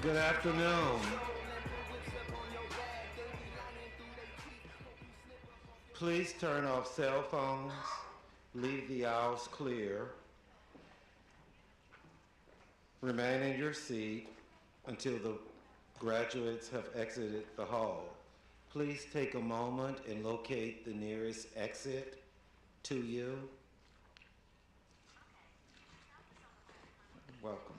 Good afternoon. Please turn off cell phones, leave the aisles clear, remain in your seat until the graduates have exited the hall. Please take a moment and locate the nearest exit to you. Welcome.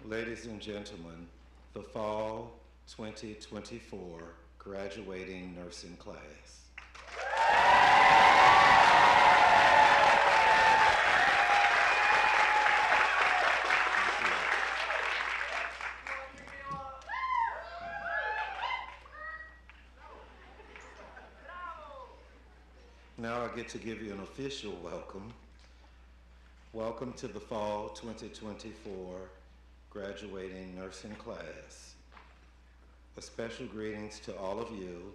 Ladies and gentlemen, the Fall 2024 graduating nursing class. Now I get to give you an official welcome. Welcome to the Fall 2024 graduating nursing class. A special greetings to all of you,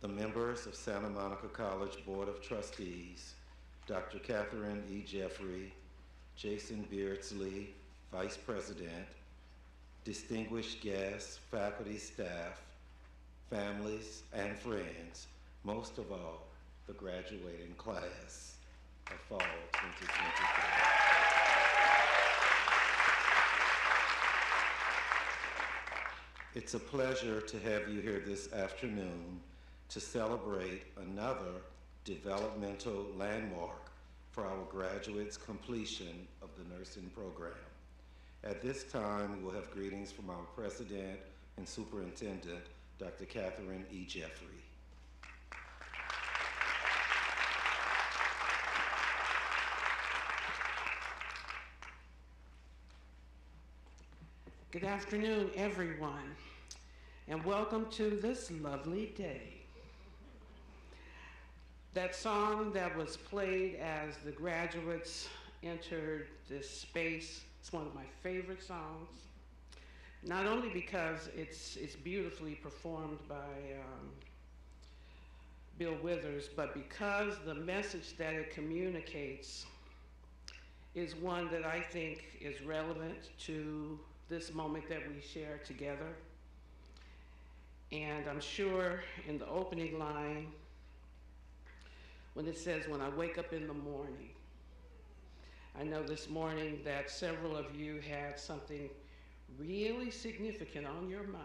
the members of Santa Monica College Board of Trustees, Dr. Catherine E. Jeffrey, Jason Beardsley, Vice President, distinguished guests, faculty, staff, families, and friends, most of all, the graduating class of Fall 2024. It's a pleasure to have you here this afternoon to celebrate another developmental landmark for our graduates' completion of the nursing program. At this time, we'll have greetings from our President and Superintendent, Dr. Catherine E. Jeffrey. Good afternoon, everyone, and welcome to this lovely day. That song that was played as the graduates entered this space is one of my favorite songs. Not only because it's beautifully performed by Bill Withers, but because the message that it communicates is one that I think is relevant to this moment that we share together. And I'm sure in the opening line, when it says, when I wake up in the morning, I know this morning that several of you had something really significant on your mind.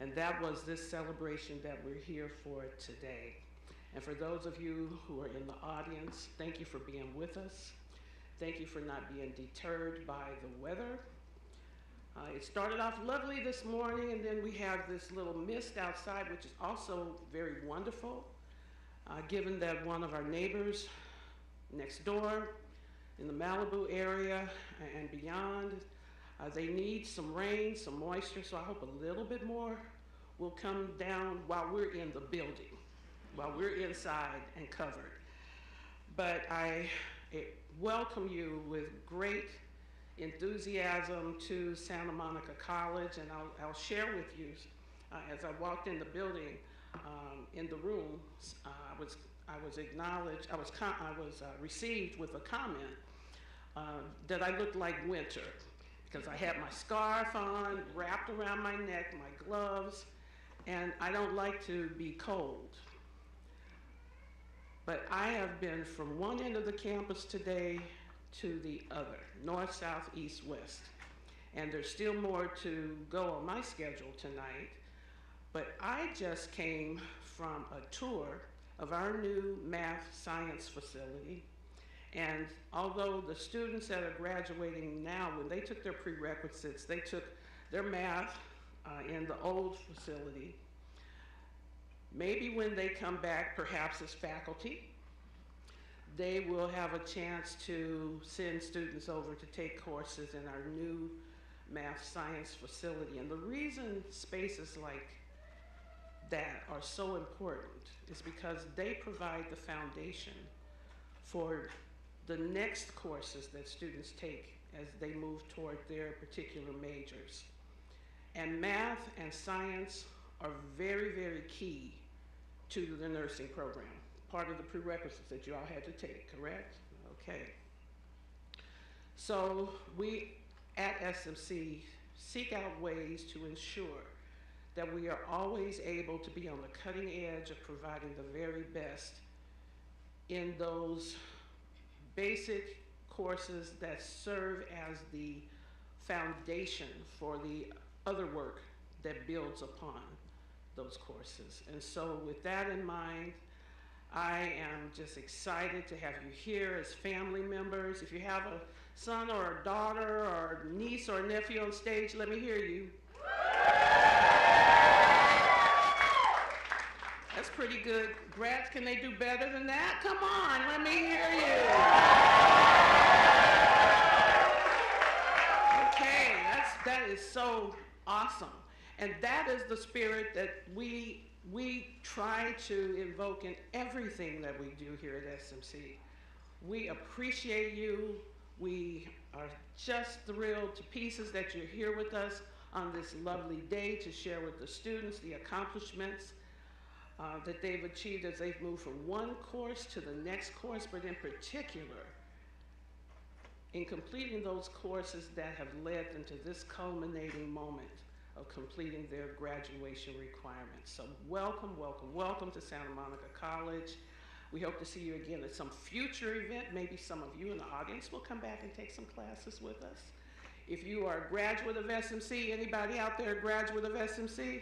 And that was this celebration that we're here for today. And for those of you who are in the audience, thank you for being with us. Thank you for not being deterred by the weather. It started off lovely this morning, and then we have this little mist outside, which is also very wonderful, given that one of our neighbors next door in the Malibu area and beyond, they need some rain, some moisture, so I hope a little bit more will come down while we're in the building, while we're inside and covered. But I welcome you with great enthusiasm to Santa Monica College, and I'll share with you, as I walked in the building, in the room, I was acknowledged, I was received with a comment that I looked like winter, because I had my scarf on, wrapped around my neck, my gloves, and I don't like to be cold. But I have been from one end of the campus today to the other, north, south, east, west. And there's still more to go on my schedule tonight. But I just came from a tour of our new math science facility. And although the students that are graduating now, when they took their prerequisites, they took their math in the old facility. Maybe when they come back, perhaps as faculty, they will have a chance to send students over to take courses in our new math science facility. And the reason spaces like that are so important is because they provide the foundation for the next courses that students take as they move toward their particular majors. And math and science are very, very key to the nursing program. Part of the prerequisites that you all had to take, correct? Okay. So we at SMC seek out ways to ensure that we are always able to be on the cutting edge of providing the very best in those basic courses that serve as the foundation for the other work that builds upon those courses. And so with that in mind, I am just excited to have you here as family members. If you have a son or a daughter or a niece or a nephew on stage, let me hear you. That's pretty good. Grads, can they do better than that? Come on, let me hear you. Okay, that is so awesome. And that is the spirit that we try to invoke in everything that we do here at SMC. We appreciate you. We are just thrilled to pieces that you're here with us on this lovely day to share with the students the accomplishments that they've achieved as they've moved from one course to the next course, but in particular, in completing those courses that have led them to this culminating moment of completing their graduation requirements. So welcome, welcome, welcome to Santa Monica College. We hope to see you again at some future event. Maybe some of you in the audience will come back and take some classes with us. If you are a graduate of SMC, anybody out there a graduate of SMC?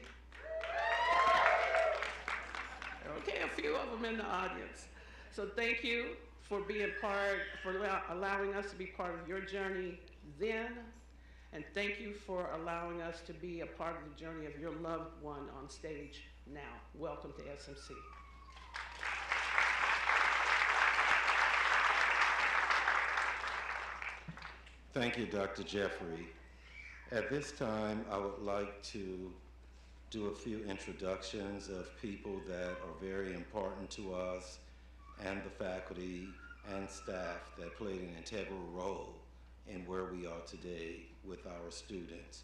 Okay, a few of them in the audience. So thank you for being part, for allowing us to be part of your journey then. And thank you for allowing us to be a part of the journey of your loved one on stage now. Welcome to SMC. Thank you, Dr. Jeffrey. At this time, I would like to do a few introductions of people that are very important to us and the faculty and staff that played an integral role in where we are today with our students.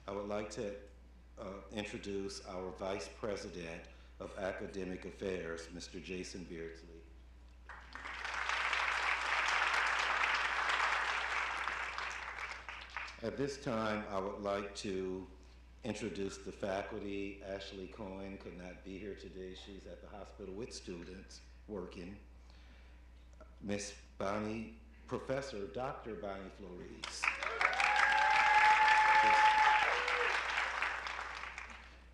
I would like to introduce our Vice President of Academic Affairs, Mr. Jason Beardsley. At this time, I would like to introduce the faculty. Ashley Cohen could not be here today. She's at the hospital with students working. Miss Bonnie, Professor Dr. Bonnie Flores.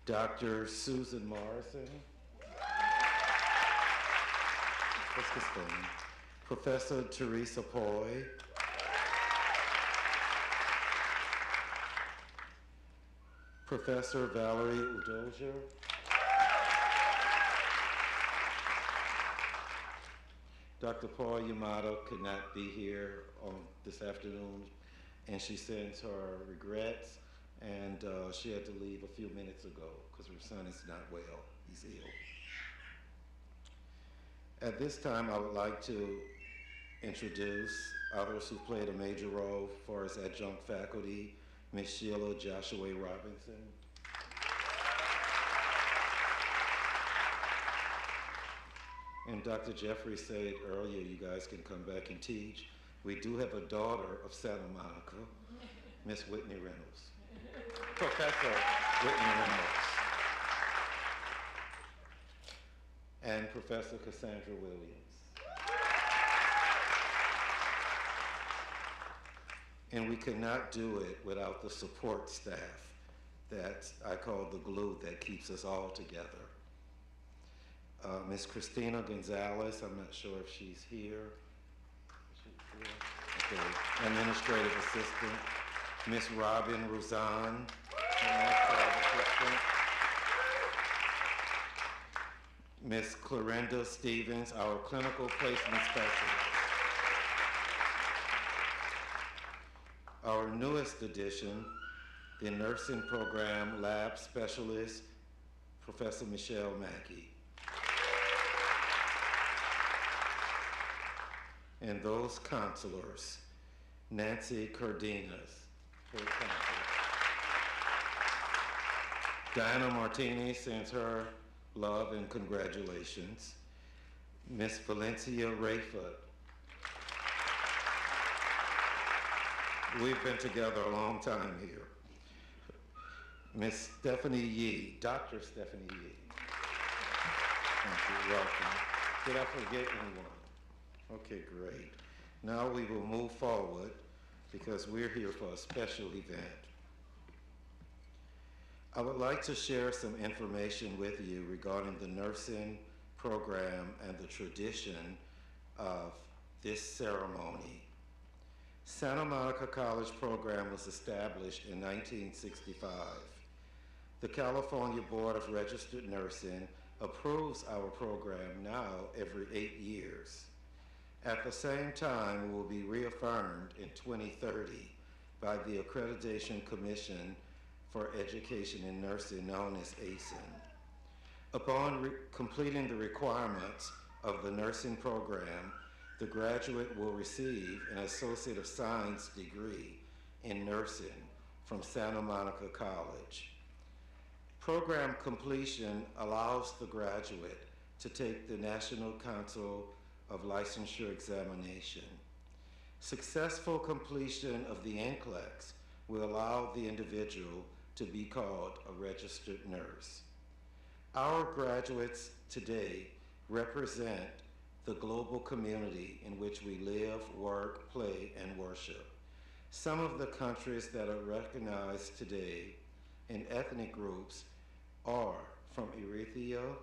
Dr. Susan Morrison. Let's get started. Professor Teresa Poy. Professor Valerie Udoja. Dr. Paul Yamato could not be here on this afternoon, and she sends her regrets, and she had to leave a few minutes ago because her son is not well. He's ill. At this time, I would like to introduce others who played a major role for us adjunct faculty, Ms. Sheila Joshua Robinson. And Dr. Jeffrey said earlier, you guys can come back and teach. We do have a daughter of Santa Monica, Miss Whitney Reynolds. Professor Whitney Reynolds. And Professor Cassandra Williams. And we could not do it without the support staff that I call the glue that keeps us all together. Ms. Christina Gonzalez, I'm not sure if she's here. Okay. Administrative assistant. Ms. Robin Rouzan, Ms. Clarenda Stevens, our clinical placement specialist. Our newest addition, the nursing program lab specialist, Professor Michelle Mackey. And those counselors, Nancy Cardenas, Diana Martinez sends her love and congratulations. Miss Valencia Rayford. We've been together a long time here. Miss Stephanie Yee, Dr. Stephanie Yee. Thank you, welcome. Did I forget anyone? Okay, great. Now we will move forward because we're here for a special event. I would like to share some information with you regarding the nursing program and the tradition of this ceremony. Santa Monica College program was established in 1965. The California Board of Registered Nursing approves our program now every 8 years. At the same time, it will be reaffirmed in 2030 by the Accreditation Commission for Education in Nursing, known as ACEN. Upon completing the requirements of the nursing program, the graduate will receive an Associate of Science degree in nursing from Santa Monica College. Program completion allows the graduate to take the National Council of Licensure examination. Successful completion of the NCLEX will allow the individual to be called a registered nurse. Our graduates today represent the global community in which we live, work, play, and worship. Some of the countries that are recognized today in ethnic groups are from Eritrea,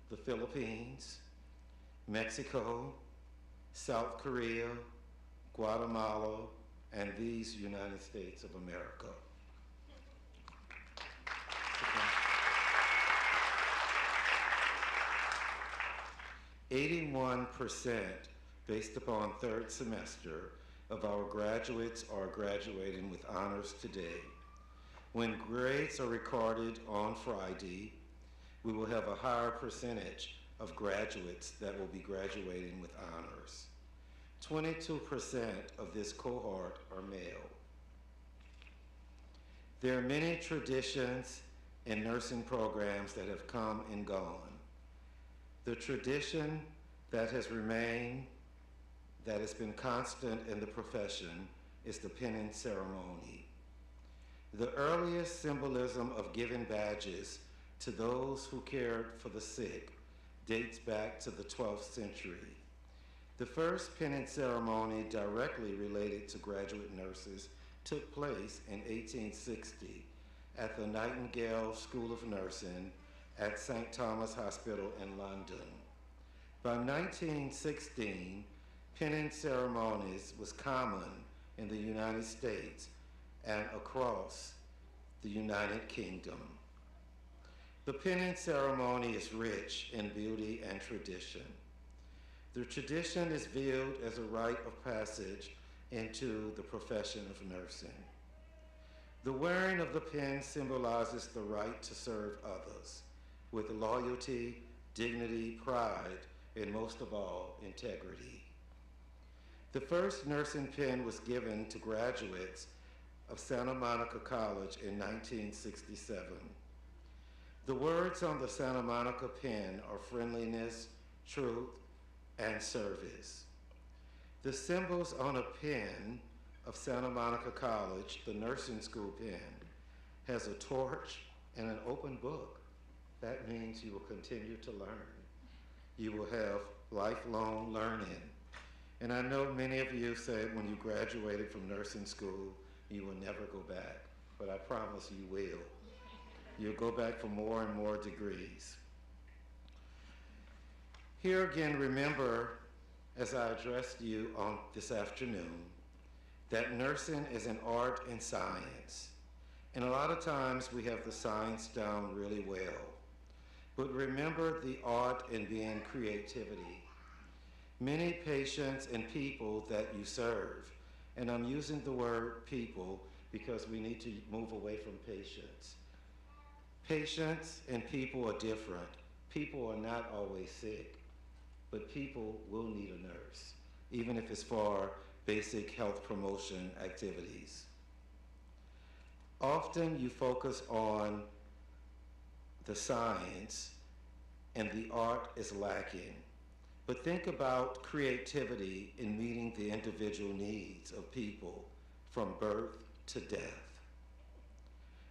the Philippines, Mexico, South Korea, Guatemala, and these United States of America. 81%, based upon third semester, of our graduates are graduating with honors today. When grades are recorded on Friday, we will have a higher percentage of graduates that will be graduating with honors. 22% of this cohort are male. There are many traditions and nursing programs that have come and gone. The tradition that has remained, that has been constant in the profession, is the pinning ceremony. The earliest symbolism of giving badges to those who cared for the sick dates back to the 12th century. The first pinning ceremony directly related to graduate nurses took place in 1860 at the Nightingale School of Nursing at St. Thomas Hospital in London. By 1916, pinning ceremonies was common in the United States and across the United Kingdom. The pinning ceremony is rich in beauty and tradition. The tradition is viewed as a rite of passage into the profession of nursing. The wearing of the pin symbolizes the right to serve others with loyalty, dignity, pride, and most of all, integrity. The first nursing pin was given to graduates of Santa Monica College in 1967. The words on the Santa Monica pin are friendliness, truth, and service. The symbols on a pin of Santa Monica College, the nursing school pin, has a torch and an open book. That means you will continue to learn. You will have lifelong learning. And I know many of you said when you graduated from nursing school, you will never go back, but I promise you will. You'll go back for more and more degrees. Here again, remember, as I addressed you on this afternoon, that nursing is an art and science. And a lot of times we have the science down really well. But remember the art in being creativity. Many patients and people that you serve, and I'm using the word people because we need to move away from patients. Patients and people are different. People are not always sick, but people will need a nurse, even if it's for basic health promotion activities. Often you focus on the science and the art is lacking. But think about creativity in meeting the individual needs of people from birth to death.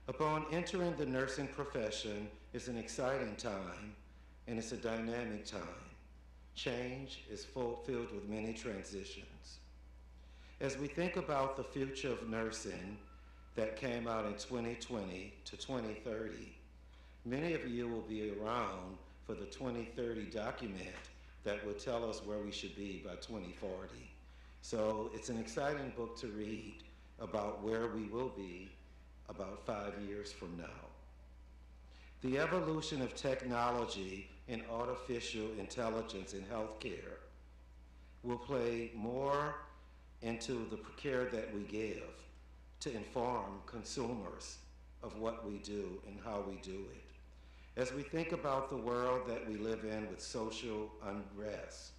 Upon entering the nursing profession is an exciting time and it's a dynamic time. Change is filled with many transitions. As we think about the future of nursing that came out in 2020 to 2030, many of you will be around for the 2030 document that will tell us where we should be by 2040. So it's an exciting book to read about where we will be about 5 years from now. The evolution of technology and artificial intelligence in healthcare will play more into the care that we give to inform consumers of what we do and how we do it. As we think about the world that we live in with social unrest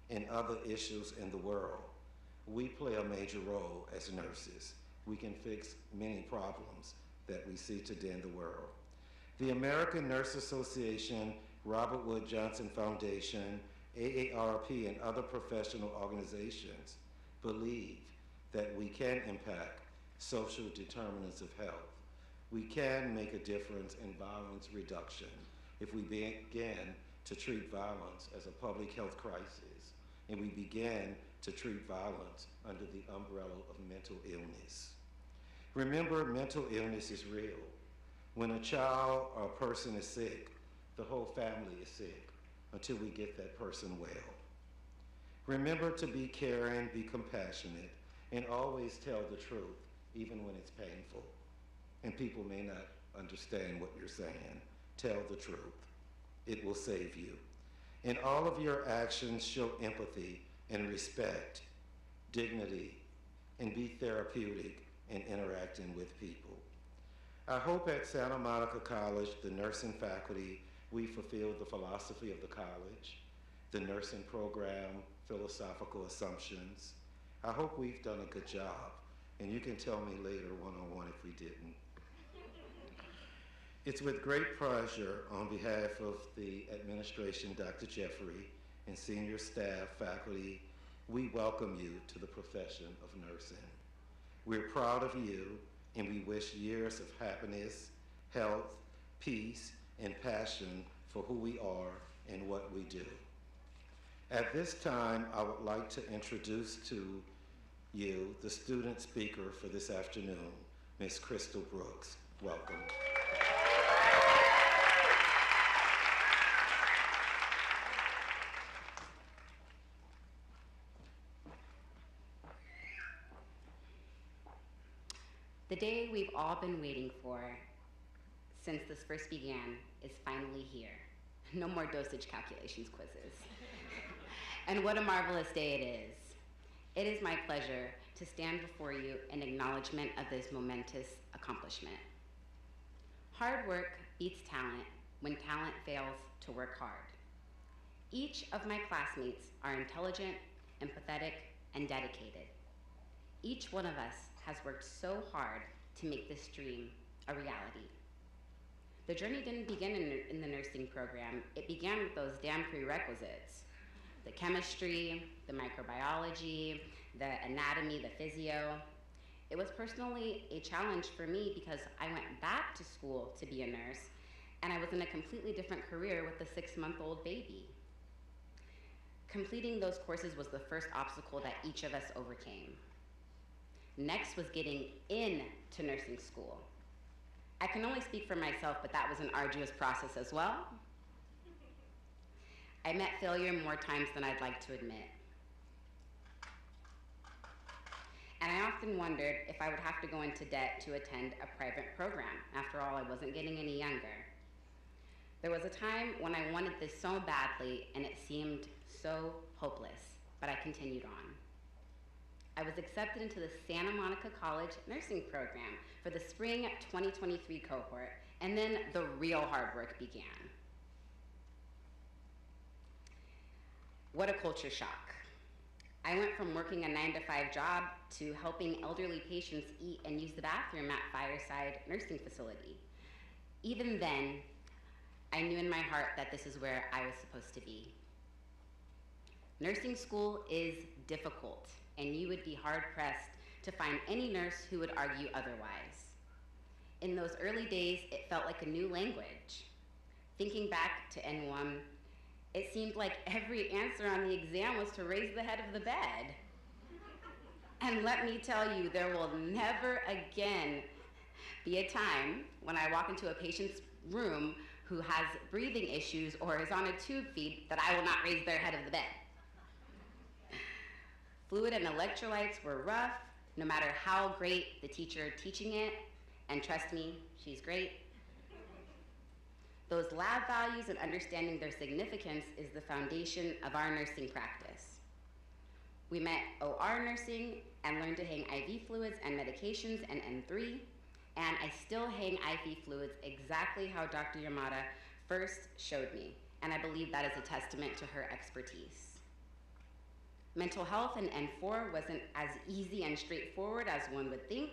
and other issues in the world, we play a major role as nurses. We can fix many problems that we see today in the world. The American Nurse Association, Robert Wood Johnson Foundation, AARP, and other professional organizations believe that we can impact social determinants of health. We can make a difference in violence reduction if we begin to treat violence as a public health crisis, and we begin to treat violence under the umbrella of mental illness. Remember, mental illness is real. When a child or a person is sick, the whole family is sick until we get that person well. Remember to be caring, be compassionate, and always tell the truth, even when it's painful. And people may not understand what you're saying. Tell the truth. It will save you. In all of your actions, show empathy and respect, dignity, and be therapeutic in interacting with people. I hope at Santa Monica College, the nursing faculty, we fulfill the philosophy of the college, the nursing program, philosophical assumptions. I hope we've done a good job, and you can tell me later one-on-one if we didn't. It's with great pleasure on behalf of the administration, Dr. Jeffrey, and senior staff, faculty, we welcome you to the profession of nursing. We're proud of you, and we wish years of happiness, health, peace, and passion for who we are and what we do. At this time, I would like to introduce to you the student speaker for this afternoon, Ms. Crystal Brooks. Welcome. The day we've all been waiting for since this first began is finally here. No more dosage calculations quizzes. And what a marvelous day it is. It is my pleasure to stand before you in acknowledgement of this momentous accomplishment. Hard work beats talent when talent fails to work hard. Each of my classmates are intelligent, empathetic, and dedicated. Each one of us has worked so hard to make this dream a reality. The journey didn't begin in the nursing program. It began with those damn prerequisites. The chemistry, the microbiology, the anatomy, the physio. It was personally a challenge for me because I went back to school to be a nurse, and I was in a completely different career with a 6-month-old baby. Completing those courses was the first obstacle that each of us overcame. Next was getting into nursing school. I can only speak for myself, but that was an arduous process as well. I met failure more times than I'd like to admit. And I often wondered if I would have to go into debt to attend a private program. After all, I wasn't getting any younger. There was a time when I wanted this so badly and it seemed so hopeless, but I continued on. I was accepted into the Santa Monica College nursing program for the spring 2023 cohort, and then the real hard work began. What a culture shock. I went from working a 9-to-5 job to helping elderly patients eat and use the bathroom at Fireside Nursing Facility. Even then, I knew in my heart that this is where I was supposed to be. Nursing school is difficult, and you would be hard-pressed to find any nurse who would argue otherwise. In those early days, it felt like a new language. Thinking back to N1, it seemed like every answer on the exam was to raise the head of the bed. And let me tell you, there will never again be a time when I walk into a patient's room who has breathing issues or is on a tube feed that I will not raise their head of the bed. Fluid and electrolytes were rough, no matter how great the teacher teaching it, and trust me, she's great. Those lab values and understanding their significance is the foundation of our nursing practice. We met OR nursing and learned to hang IV fluids and medications in N3, and I still hang IV fluids exactly how Dr. Yamada first showed me, and I believe that is a testament to her expertise. Mental health in N4 wasn't as easy and straightforward as one would think,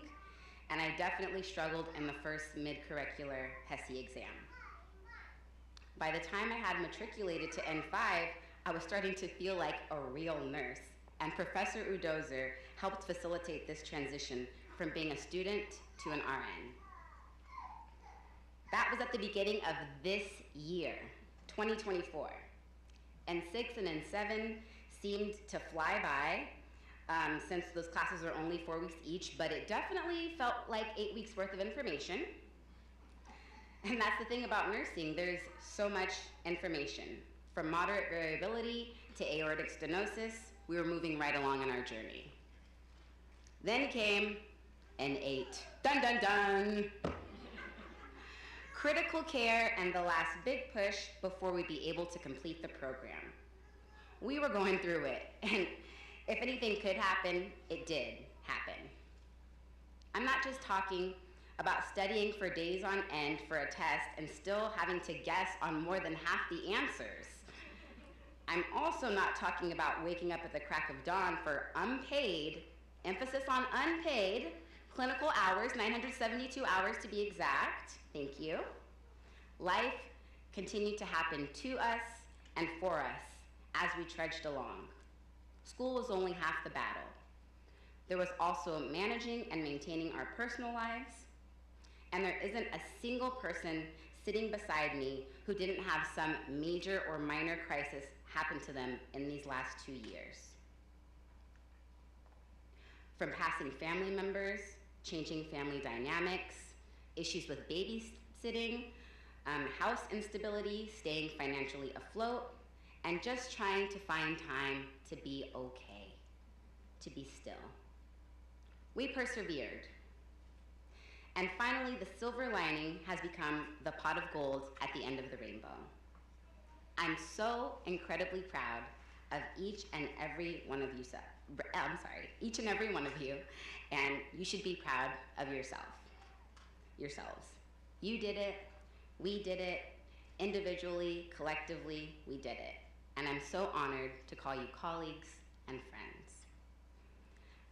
and I definitely struggled in the first mid-curricular HESI exam. By the time I had matriculated to N5, I was starting to feel like a real nurse, and Professor Udozer helped facilitate this transition from being a student to an RN. That was at the beginning of this year, 2024. N6 and N7 seemed to fly by since those classes are only 4 weeks each, but it definitely felt like 8 weeks worth of information. And that's the thing about nursing, there's so much information. From moderate variability to aortic stenosis, we were moving right along on our journey. Then came N8, dun dun dun. Critical care and the last big push before we'd be able to complete the program. We were going through it, and if anything could happen, it did happen. I'm not just talking about studying for days on end for a test and still having to guess on more than half the answers. I'm also not talking about waking up at the crack of dawn for unpaid, emphasis on unpaid, clinical hours, 972 hours to be exact, thank you, Life continued to happen to us and for us as we trudged along. School was only half the battle. There was also managing and maintaining our personal lives, and there isn't a single person sitting beside me who didn't have some major or minor crisis happen to them in these last 2 years. From passing family members, changing family dynamics, issues with babysitting, house instability, staying financially afloat, and just trying to find time to be okay, to be still. We persevered. And finally, the silver lining has become the pot of gold at the end of the rainbow. I'm so incredibly proud of each and every one of you, each and every one of you, and you should be proud of yourselves. You did it, we did it, individually, collectively, we did it. And I'm so honored to call you colleagues and friends.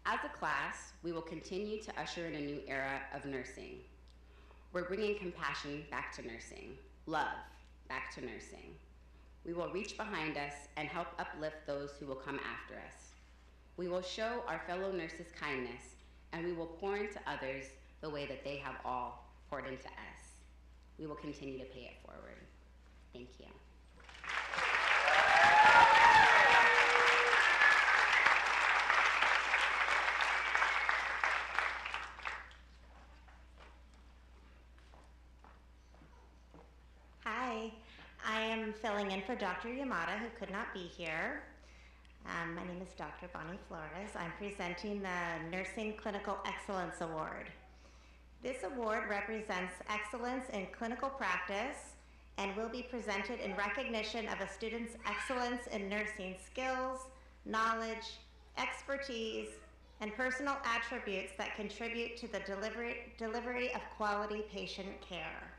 As a class, we will continue to usher in a new era of nursing. We're bringing compassion back to nursing, love back to nursing. We will reach behind us and help uplift those who will come after us. We will show our fellow nurses kindness, and we will pour into others the way that they have all poured into us. We will continue to pay it forward. Thank you. Hi, I am filling in for Dr. Yamada, who could not be here. My name is Dr. Bonnie Flores. I'm presenting the Nursing Clinical Excellence Award. This award represents excellence in clinical practice and will be presented in recognition of a student's excellence in nursing skills, knowledge, expertise, and personal attributes that contribute to the delivery of quality patient care.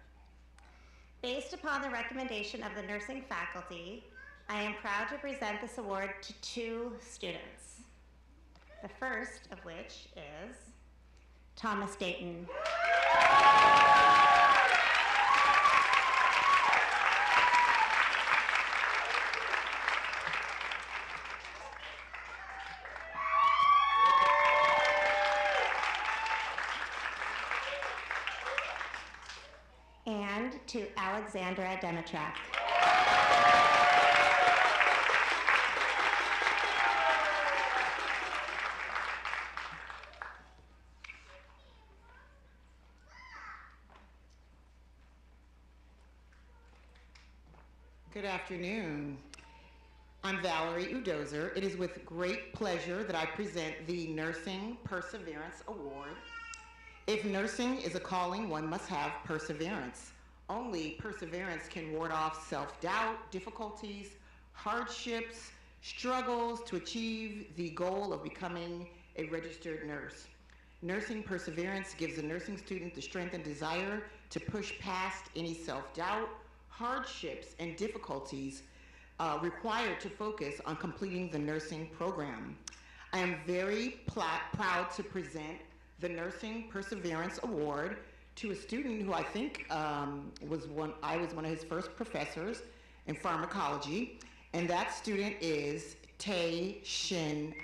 Based upon the recommendation of the nursing faculty, I am proud to present this award to 2 students. The first of which is Thomas Dayton. And to Alexandra Demetrak. Good afternoon. I'm Valerie Udozer. It is with great pleasure that I present the Nursing Perseverance Award. If nursing is a calling, one must have perseverance. Only perseverance can ward off self-doubt, difficulties, hardships, struggles to achieve the goal of becoming a registered nurse. Nursing perseverance gives a nursing student the strength and desire to push past any self-doubt, hardships, and difficulties required to focus on completing the nursing program. I am very proud to present the Nursing Perseverance Award to a student who I think I was one of his first professors in pharmacology, and that student is Tae Shin.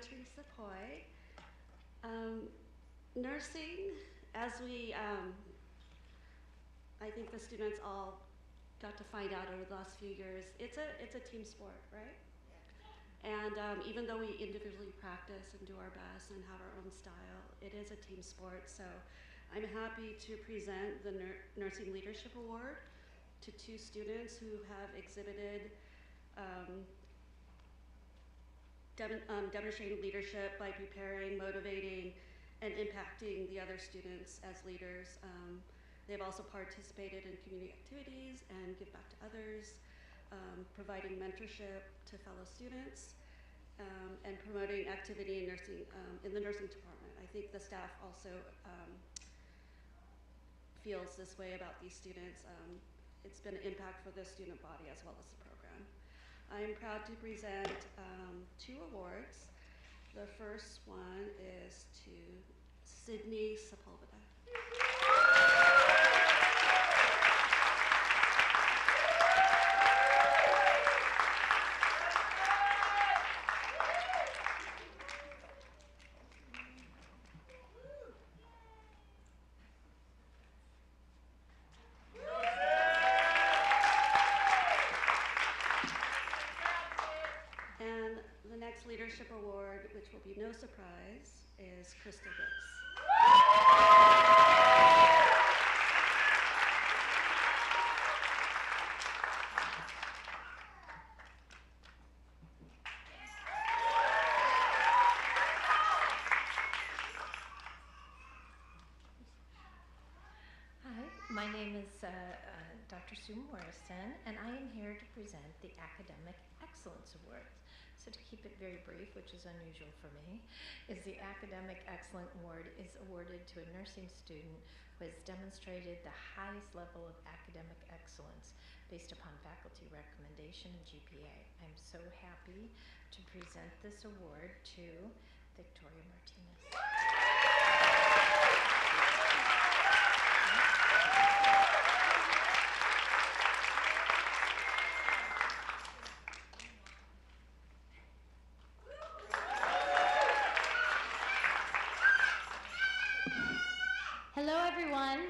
Teresa Coy. Nursing, as we, I think the students all got to find out over the last few years, it's a team sport, right? And even though we individually practice and do our best and have our own style, it is a team sport. So I'm happy to present the Nursing Leadership Award to 2 students who have exhibited demonstrating leadership by preparing, motivating, and impacting the other students as leaders. They've also participated in community activities and give back to others, providing mentorship to fellow students. and promoting activity in nursing, in the nursing department. I think the staff also feels this way about these students. It's been an impact for the student body as well as the program. I am proud to present 2 awards. The first one is to Sydney Sepulveda. And the next leadership award, which will be no surprise, is Crystal Brooks. Hi, my name is Dr. Sue Morrison, and I am here to present the Academic Excellence Awards. So to keep it very brief, which is unusual for me, is the Academic Excellence Award is awarded to a nursing student who has demonstrated the highest level of academic excellence based upon faculty recommendation and GPA. I'm so happy to present this award to Victoria Martinez. Hello everyone,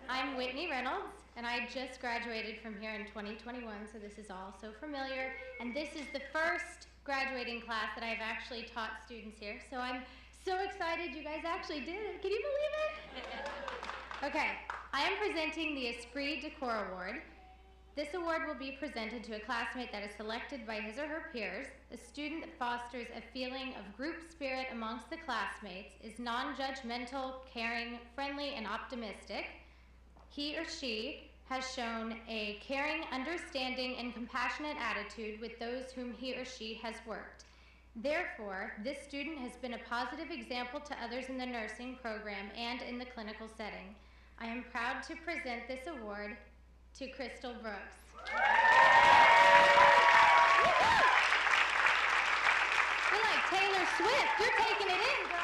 I'm Whitney Reynolds and I just graduated from here in 2021, so this is all so familiar, and this is the first graduating class that I've actually taught students here, so I'm so excited you guys actually did it. Can you believe it? Okay, I am presenting the Esprit de Corps Award. This award will be presented to a classmate that is selected by his or her peers, a student that fosters a feeling of group spirit amongst the classmates, is non-judgmental, caring, friendly, and optimistic. He or she has shown a caring, understanding, and compassionate attitude with those whom he or she has worked. Therefore, this student has been a positive example to others in the nursing program and in the clinical setting. I am proud to present this award to Crystal Brooks. You're like Taylor Swift. You're taking it in, girl.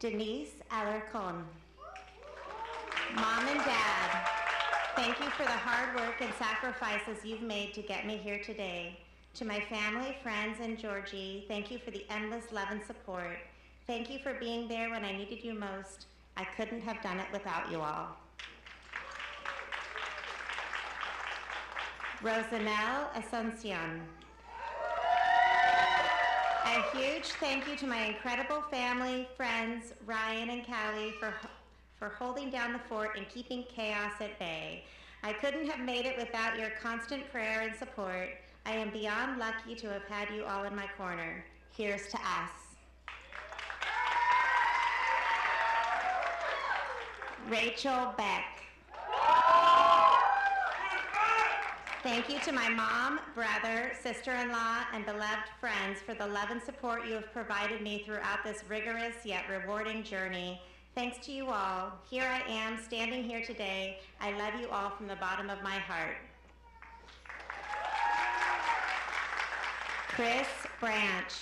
Denise Alarcon. Mom and Dad, thank you for the hard work and sacrifices you've made to get me here today. To my family, friends, and Georgie, thank you for the endless love and support. Thank you for being there when I needed you most. I couldn't have done it without you all. Rosanelle Asuncion. A huge thank you to my incredible family, friends, Ryan and Callie, for holding down the fort and keeping chaos at bay. I couldn't have made it without your constant prayer and support. I am beyond lucky to have had you all in my corner. Here's to us. Rachel Beck. Thank you to my mom, brother, sister-in-law, and beloved friends for the love and support you have provided me throughout this rigorous yet rewarding journey. Thanks to you all, here I am standing here today. I love you all from the bottom of my heart. Chris Branch.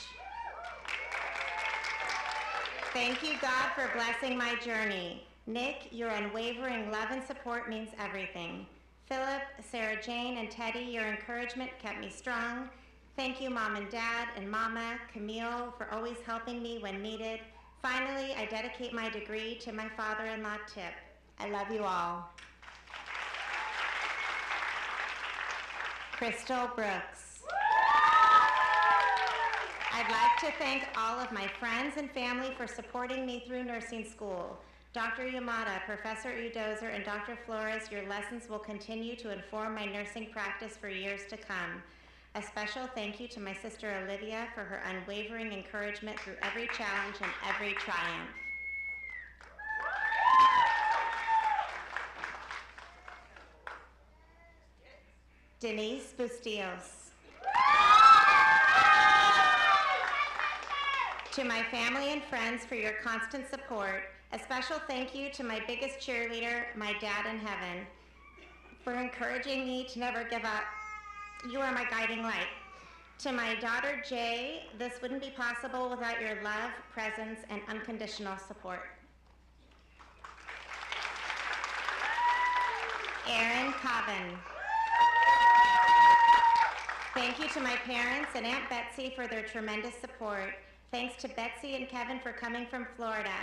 Thank you, God, for blessing my journey. Nick, your unwavering love and support means everything. Philip, Sarah Jane, and Teddy, your encouragement kept me strong. Thank you, Mom and Dad, and Mama, Camille, for always helping me when needed. Finally, I dedicate my degree to my father-in-law, Tip. I love you all. Crystal Brooks. I'd like to thank all of my friends and family for supporting me through nursing school. Dr. Yamada, Professor Udozer, and Dr. Flores, your lessons will continue to inform my nursing practice for years to come. A special thank you to my sister Olivia for her unwavering encouragement through every challenge and every triumph. Denise Bustillos. To my family and friends for your constant support, a special thank you to my biggest cheerleader, my dad in heaven, for encouraging me to never give up. You are my guiding light. To my daughter, Jay, this wouldn't be possible without your love, presence, and unconditional support. Erin Cobbin. Thank you to my parents and Aunt Betsy for their tremendous support. Thanks to Betsy and Kevin for coming from Florida.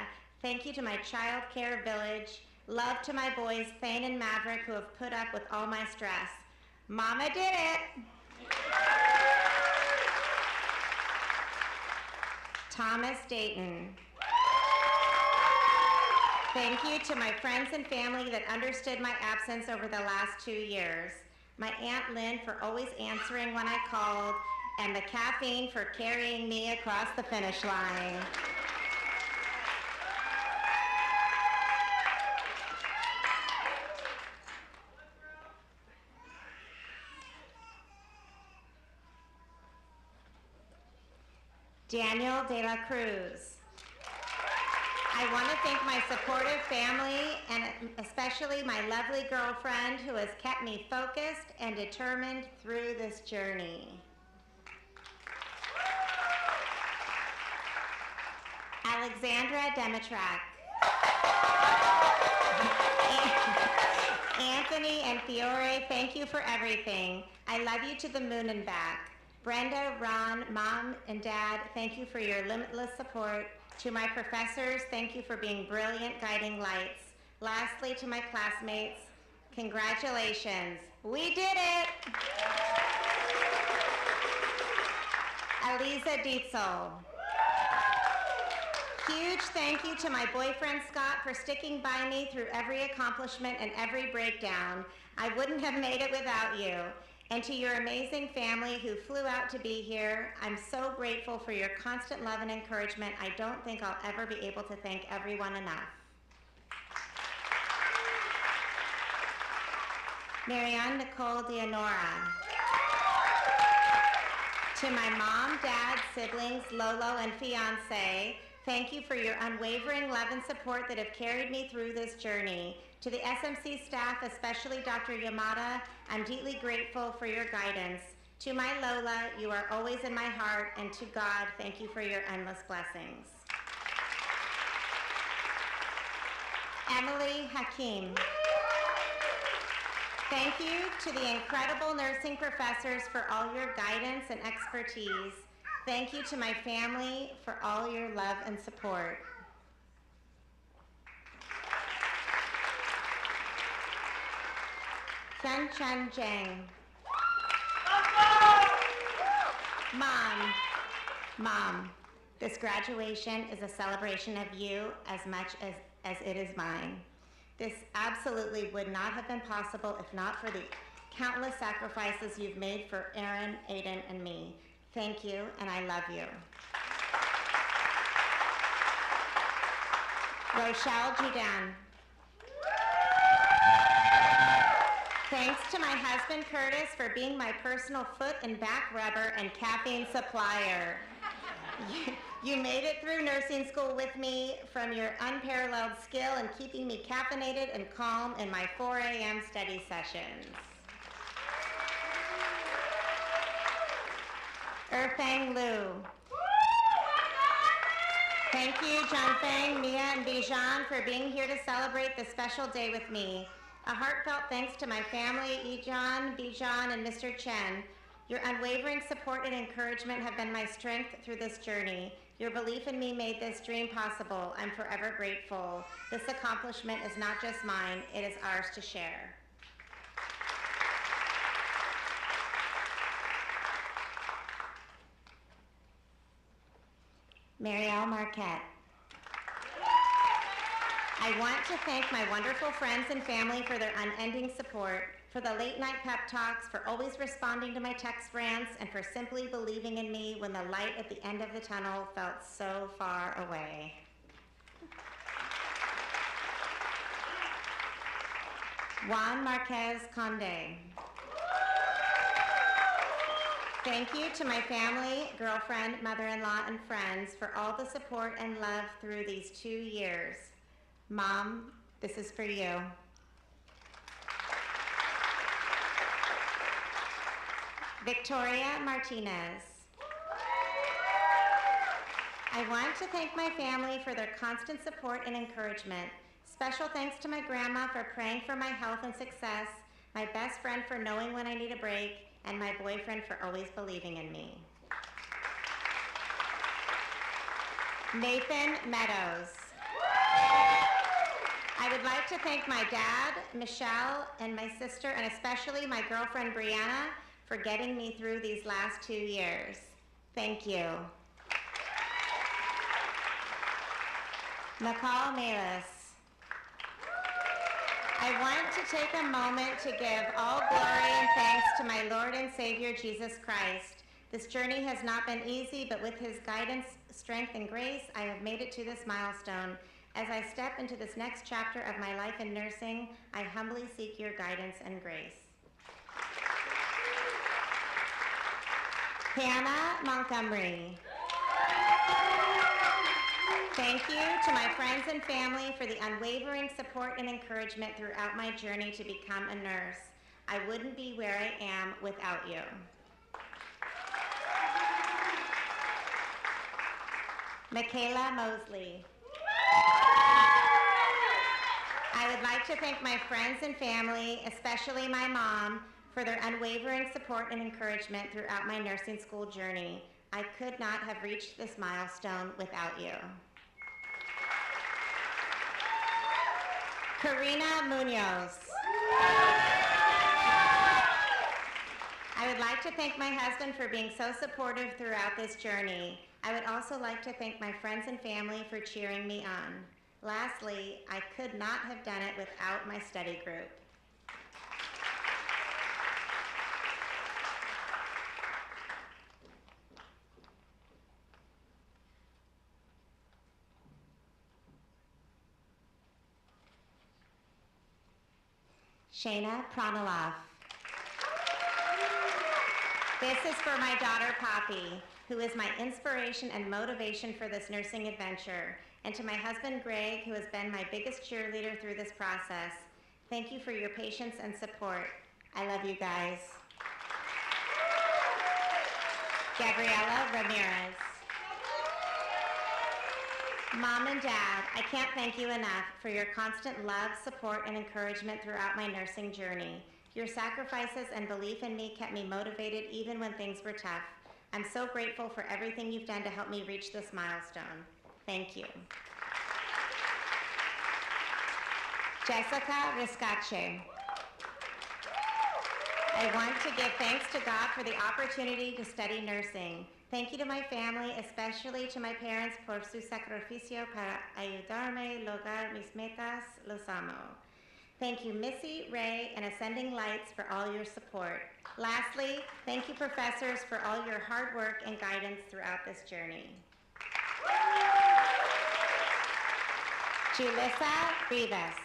Thank you to my child care village. Love to my boys, Thane and Maverick, who have put up with all my stress. Mama did it! Thomas Dayton. Thank you to my friends and family that understood my absence over the last 2 years. My Aunt Lynn for always answering when I called, and the caffeine for carrying me across the finish line. Daniel De La Cruz. I want to thank my supportive family and especially my lovely girlfriend who has kept me focused and determined through this journey. Alexandra Demetrak. Anthony and Fiore, thank you for everything. I love you to the moon and back. Brenda, Ron, Mom, and Dad, thank you for your limitless support. To my professors, thank you for being brilliant guiding lights. Lastly, to my classmates, congratulations. We did it! Aliza Dietzel. Huge thank you to my boyfriend Scott for sticking by me through every accomplishment and every breakdown. I wouldn't have made it without you. And to your amazing family who flew out to be here, I'm so grateful for your constant love and encouragement. I don't think I'll ever be able to thank everyone enough. Marianne Nicole Dianora. To my mom, dad, siblings, Lolo, and fiance, thank you for your unwavering love and support that have carried me through this journey. To the SMC staff, especially Dr. Yamada, I'm deeply grateful for your guidance. To my Lola, you are always in my heart, and to God, thank you for your endless blessings. Emily Hakim. Thank you to the incredible nursing professors for all your guidance and expertise. Thank you to my family for all your love and support. Sun Chen Zhang. Mom, this graduation is a celebration of you as much as it is mine. This absolutely would not have been possible if not for the countless sacrifices you've made for Aaron, Aiden, and me. Thank you, and I love you. Rochelle Judan. Thanks to my husband Curtis for being my personal foot and back rubber and caffeine supplier. You made it through nursing school with me from your unparalleled skill in keeping me caffeinated and calm in my 4 a.m. study sessions. Erfeng Liu. Thank you, Junfeng, Mia, and Bijan for being here to celebrate this special day with me. A heartfelt thanks to my family, Ijan, Bijan, and Mr. Chen. Your unwavering support and encouragement have been my strength through this journey. Your belief in me made this dream possible. I'm forever grateful. This accomplishment is not just mine, it is ours to share. Marielle Marquette. I want to thank my wonderful friends and family for their unending support, for the late night pep talks, for always responding to my text rants, and for simply believing in me when the light at the end of the tunnel felt so far away. Juan Marquez Conde. Thank you to my family, girlfriend, mother-in-law, and friends for all the support and love through these 2 years. Mom, this is for you. Victoria Martinez. I want to thank my family for their constant support and encouragement. Special thanks to my grandma for praying for my health and success, my best friend for knowing when I need a break, and my boyfriend for always believing in me. Nathan Meadows. I would like to thank my dad, Michelle, and my sister, and especially my girlfriend, Brianna, for getting me through these last 2 years. Thank you. Nicole Melis. I want to take a moment to give all glory and thanks to my Lord and Savior, Jesus Christ. This journey has not been easy, but with his guidance, strength, and grace, I have made it to this milestone. As I step into this next chapter of my life in nursing, I humbly seek your guidance and grace. Hannah Montgomery. Thank you to my friends and family for the unwavering support and encouragement throughout my journey to become a nurse. I wouldn't be where I am without you. Michaela Mosley. I would like to thank my friends and family, especially my mom, for their unwavering support and encouragement throughout my nursing school journey. I could not have reached this milestone without you. Karina Munoz. I would like to thank my husband for being so supportive throughout this journey. I would also like to thank my friends and family for cheering me on. Lastly, I could not have done it without my study group. Shayna Pranaloff. This is for my daughter Poppy, who is my inspiration and motivation for this nursing adventure, and to my husband Greg, who has been my biggest cheerleader through this process. Thank you for your patience and support. I love you guys. Gabriela Ramirez. Mom and Dad, I can't thank you enough for your constant love, support, and encouragement throughout my nursing journey. Your sacrifices and belief in me kept me motivated even when things were tough. I'm so grateful for everything you've done to help me reach this milestone. Thank you. Jessica Riscache. I want to give thanks to God for the opportunity to study nursing. Thank you to my family, especially to my parents, por su sacrificio para ayudarme a lograr mis metas. Los amo. Thank you, Missy, Ray, and Ascending Lights for all your support. Lastly, thank you, professors, for all your hard work and guidance throughout this journey. Julissa Rivas.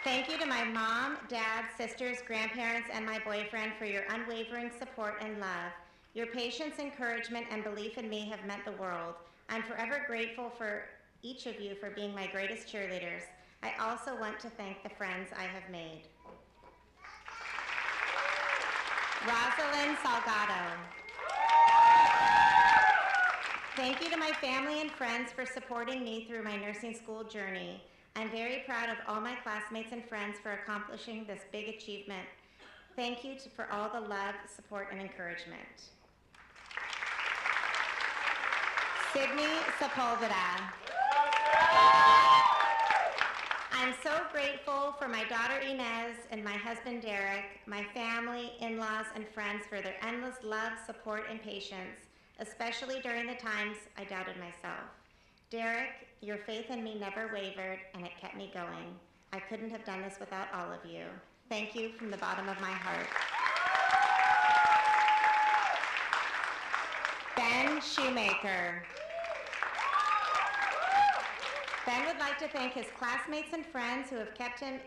Thank you to my mom, dad, sisters, grandparents, and my boyfriend for your unwavering support and love. Your patience, encouragement, and belief in me have meant the world. I'm forever grateful for each of you for being my greatest cheerleaders. I also want to thank the friends I have made. Rosalind Salgado. Thank you to my family and friends for supporting me through my nursing school journey. I'm very proud of all my classmates and friends for accomplishing this big achievement. Thank you for all the love, support, and encouragement. Sydney Sepulveda. I'm so grateful for my daughter Inez and my husband Derek, my family, in-laws, and friends for their endless love, support, and patience, especially during the times I doubted myself. Derek, your faith in me never wavered, and it kept me going. I couldn't have done this without all of you. Thank you from the bottom of my heart. Ben Shoemaker. Ben would like to thank his classmates and friends who have kept him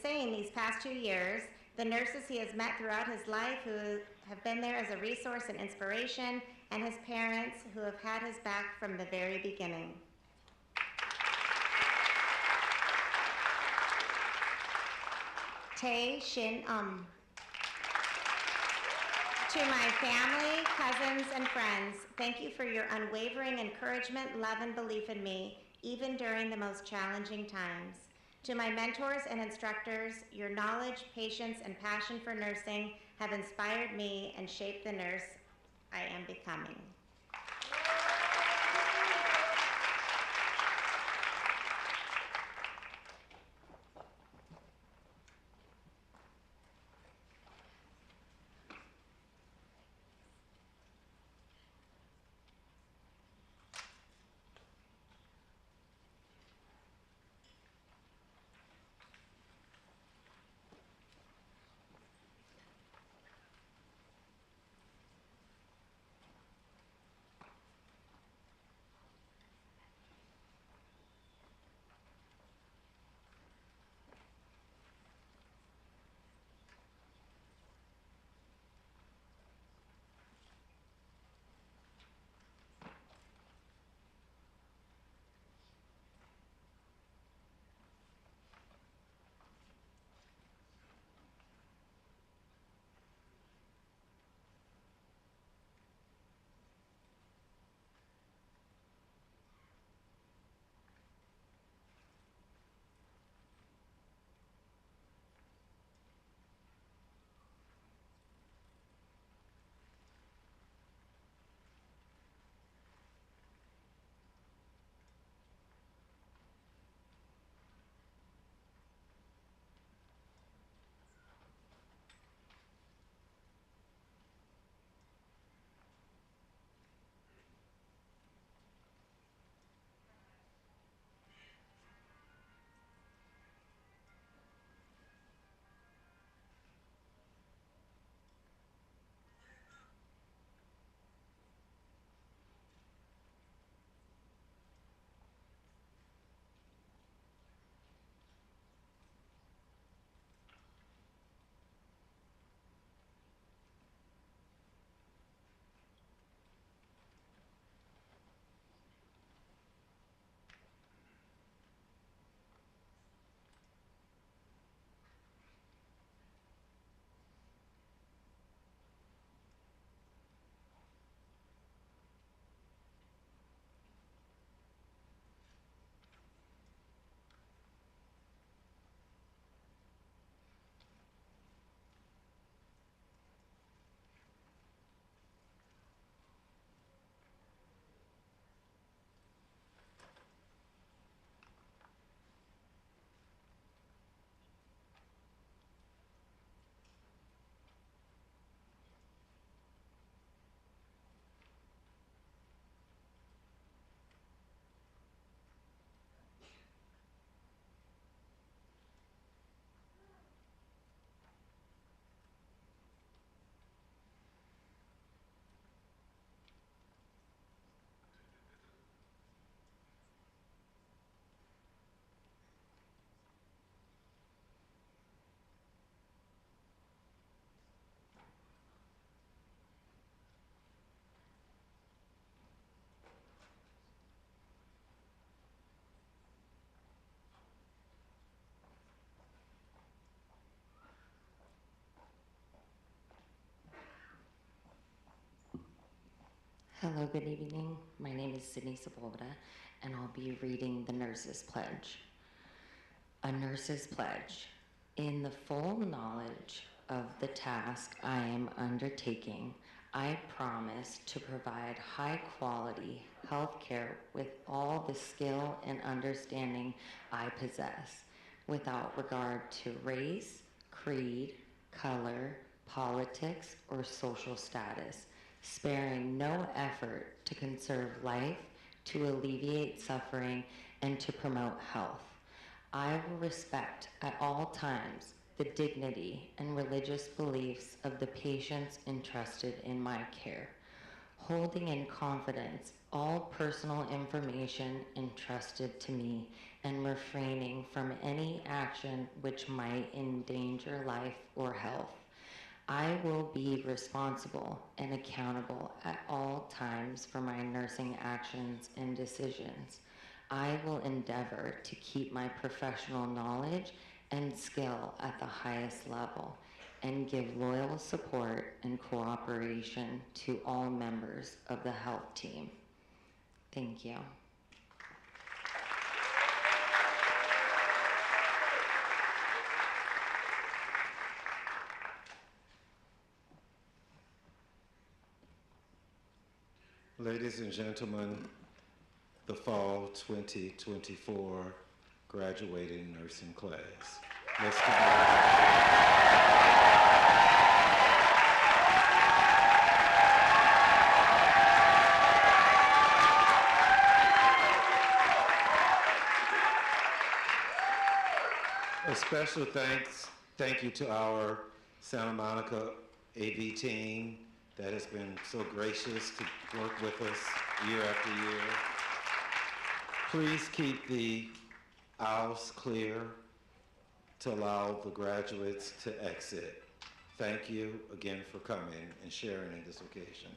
sane these past 2 years, the nurses he has met throughout his life who have been there as a resource and inspiration, and his parents who have had his back from the very beginning. Tae Shin To my family, cousins, and friends, thank you for your unwavering encouragement, love, and belief in me, even during the most challenging times. To my mentors and instructors, your knowledge, patience, and passion for nursing have inspired me and shaped the nurse I am becoming. Hello, good evening. My name is Sydney Sepulveda, and I'll be reading the Nurse's Pledge. A Nurse's Pledge. In the full knowledge of the task I am undertaking, I promise to provide high-quality health care with all the skill and understanding I possess, without regard to race, creed, color, politics, or social status. sparing no effort to conserve life, to alleviate suffering, and to promote health. I will respect at all times the dignity and religious beliefs of the patients entrusted in my care, holding in confidence all personal information entrusted to me and refraining from any action which might endanger life or health. I will be responsible and accountable at all times for my nursing actions and decisions. I will endeavor to keep my professional knowledge and skill at the highest level and give loyal support and cooperation to all members of the health team. Thank you. Ladies and gentlemen, the Fall 2024 graduating nursing class. Let's A special thank you to our Santa Monica AV team that has been so gracious to work with us year after year. Please keep the aisles clear to allow the graduates to exit. Thank you again for coming and sharing in this occasion.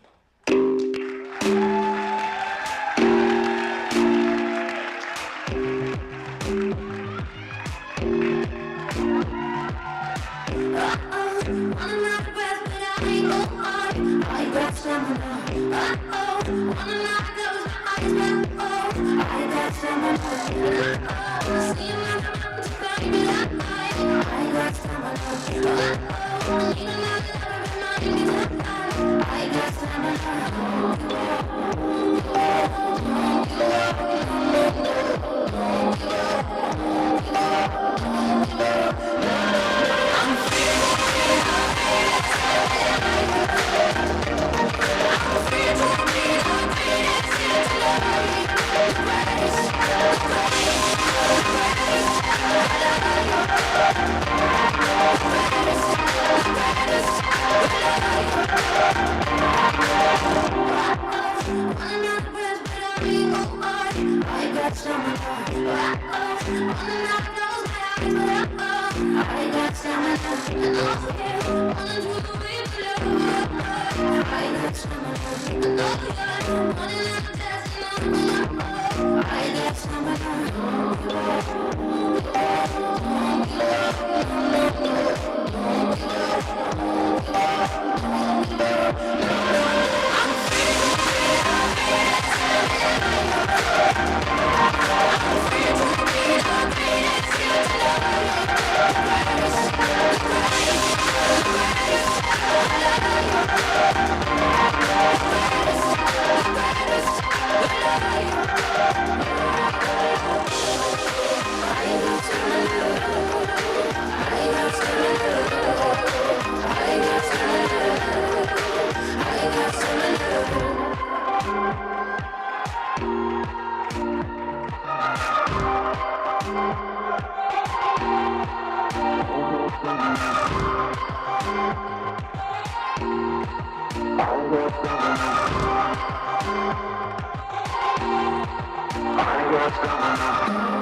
I got